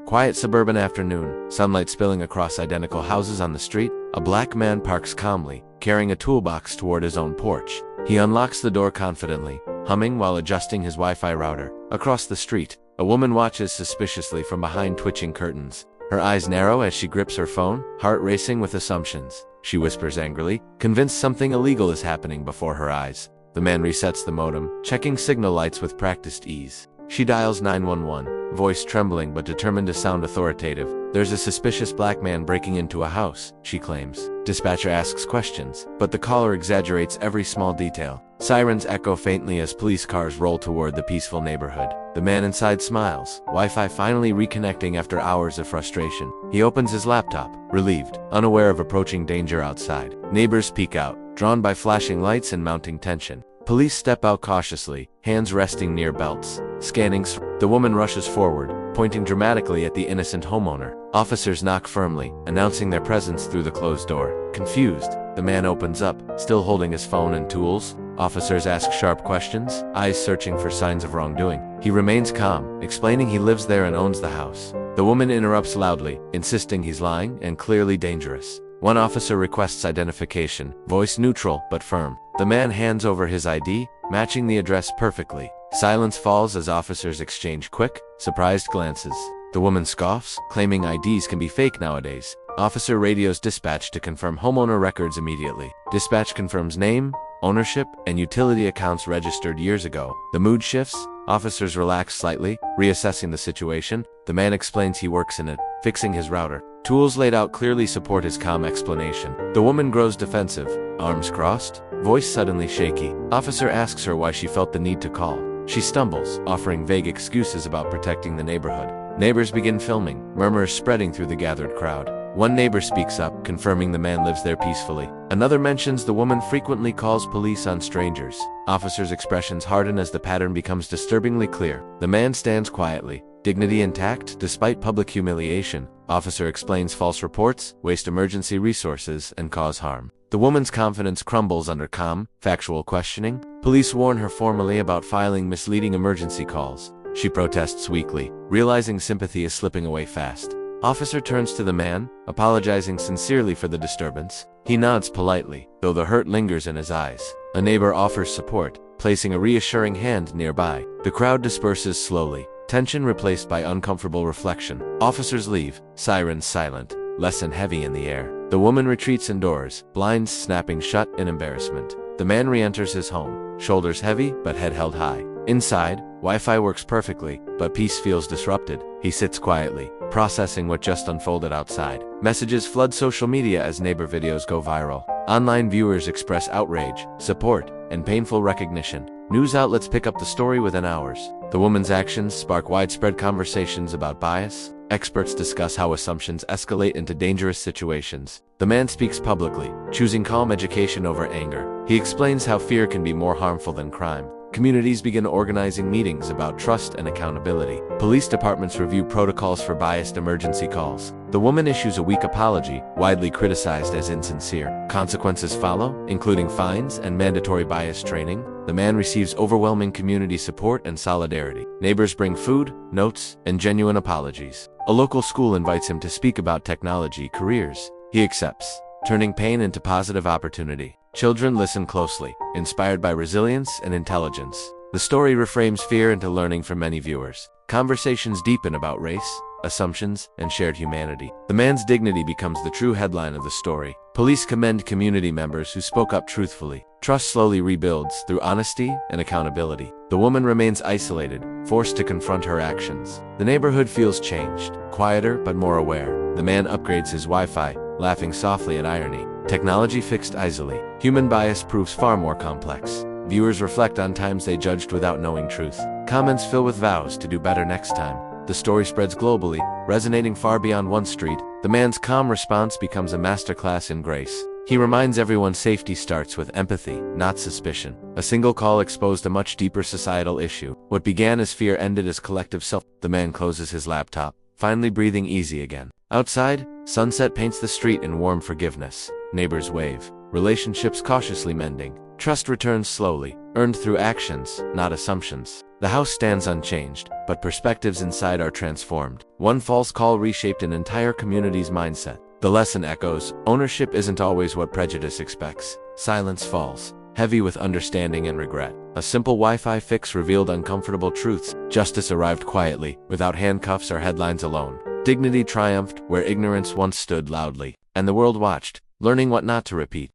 Quiet suburban afternoon, sunlight spilling across identical houses on the street. A black man parks calmly, carrying a toolbox toward his own porch. He unlocks the door confidently, humming while adjusting his Wi-Fi router. Across the street, a woman watches suspiciously from behind twitching curtains. Her eyes narrow as she grips her phone, heart racing with assumptions. She whispers angrily, convinced something illegal is happening before her eyes. The man resets the modem, checking signal lights with practiced ease. She dials 911, voice trembling but determined to sound authoritative. There's a suspicious black man breaking into a house, she claims. Dispatcher asks questions, but the caller exaggerates every small detail. Sirens echo faintly as police cars roll toward the peaceful neighborhood. The man inside smiles, Wi-Fi finally reconnecting after hours of frustration. He opens his laptop, relieved, unaware of approaching danger outside. Neighbors peek out, drawn by flashing lights and mounting tension. Police step out cautiously, hands resting near belts. Scanning, the woman rushes forward, pointing dramatically at the innocent homeowner. Officers knock firmly, announcing their presence through the closed door. Confused, the man opens up, still holding his phone and tools. Officers ask sharp questions, eyes searching for signs of wrongdoing. He remains calm, explaining he lives there and owns the house. The woman interrupts loudly, insisting he's lying and clearly dangerous. One officer requests identification, voice neutral but firm. The man hands over his ID, matching the address perfectly. Silence falls as officers exchange quick, surprised glances. The woman scoffs, claiming IDs can be fake nowadays. Officer radios dispatch to confirm homeowner records immediately. Dispatch confirms name, ownership, and utility accounts registered years ago. The mood shifts. Officers relax slightly, reassessing the situation. The man explains he works in it, fixing his router. Tools laid out clearly support his calm explanation. The woman grows defensive, arms crossed, voice suddenly shaky. Officer asks her why she felt the need to call. She stumbles, offering vague excuses about protecting the neighborhood. Neighbors begin filming, murmurs spreading through the gathered crowd. One neighbor speaks up, confirming the man lives there peacefully. Another mentions the woman frequently calls police on strangers. Officers' expressions harden as the pattern becomes disturbingly clear. The man stands quietly, dignity intact despite public humiliation. Officer explains false reports, waste emergency resources, and cause harm. The woman's confidence crumbles under calm, factual questioning. Police warn her formally about filing misleading emergency calls. She protests weakly, realizing sympathy is slipping away fast. Officer turns to the man, apologizing sincerely for the disturbance. He nods politely, though the hurt lingers in his eyes. A neighbor offers support, placing a reassuring hand nearby. The crowd disperses slowly, tension replaced by uncomfortable reflection. Officers leave, sirens silent, lesson heavy in the air. The woman retreats indoors, blinds snapping shut in embarrassment. The man re-enters his home, shoulders heavy but head held high. Inside, Wi-Fi works perfectly, but peace feels disrupted. He sits quietly, processing what just unfolded outside. Messages flood social media as neighbor videos go viral. Online viewers express outrage, support, and painful recognition. News outlets pick up the story within hours. The woman's actions spark widespread conversations about bias. Experts discuss how assumptions escalate into dangerous situations. The man speaks publicly, choosing calm education over anger. He explains how fear can be more harmful than crime. Communities begin organizing meetings about trust and accountability. Police departments review protocols for biased emergency calls. The woman issues a weak apology, widely criticized as insincere. Consequences follow, including fines and mandatory bias training. The man receives overwhelming community support and solidarity. Neighbors bring food, notes, and genuine apologies. A local school invites him to speak about technology careers. He accepts, turning pain into positive opportunity. Children listen closely, inspired by resilience and intelligence. The story reframes fear into learning for many viewers. Conversations deepen about race, assumptions, and shared humanity. The man's dignity becomes the true headline of the story. Police commend community members who spoke up truthfully. Trust slowly rebuilds through honesty and accountability. The woman remains isolated, forced to confront her actions. The neighborhood feels changed, quieter but more aware. The man upgrades his Wi-Fi, laughing softly at irony. Technology fixed easily. Human bias proves far more complex. Viewers reflect on times they judged without knowing truth. Comments fill with vows to do better next time. The story spreads globally, resonating far beyond one street. The man's calm response becomes a masterclass in grace. He reminds everyone safety starts with empathy, not suspicion. A single call exposed a much deeper societal issue. What began as fear ended as collective self. The man closes his laptop, finally breathing easy again. Outside, sunset paints the street in warm forgiveness. Neighbors wave, relationships cautiously mending. Trust returns slowly, earned through actions, not assumptions. The house stands unchanged, but perspectives inside are transformed. One false call reshaped an entire community's mindset. The lesson echoes: ownership isn't always what prejudice expects. Silence falls, heavy with understanding and regret. A simple Wi-Fi fix revealed uncomfortable truths. Justice arrived quietly, without handcuffs or headlines alone. Dignity triumphed where ignorance once stood loudly. And the world watched, learning what not to repeat.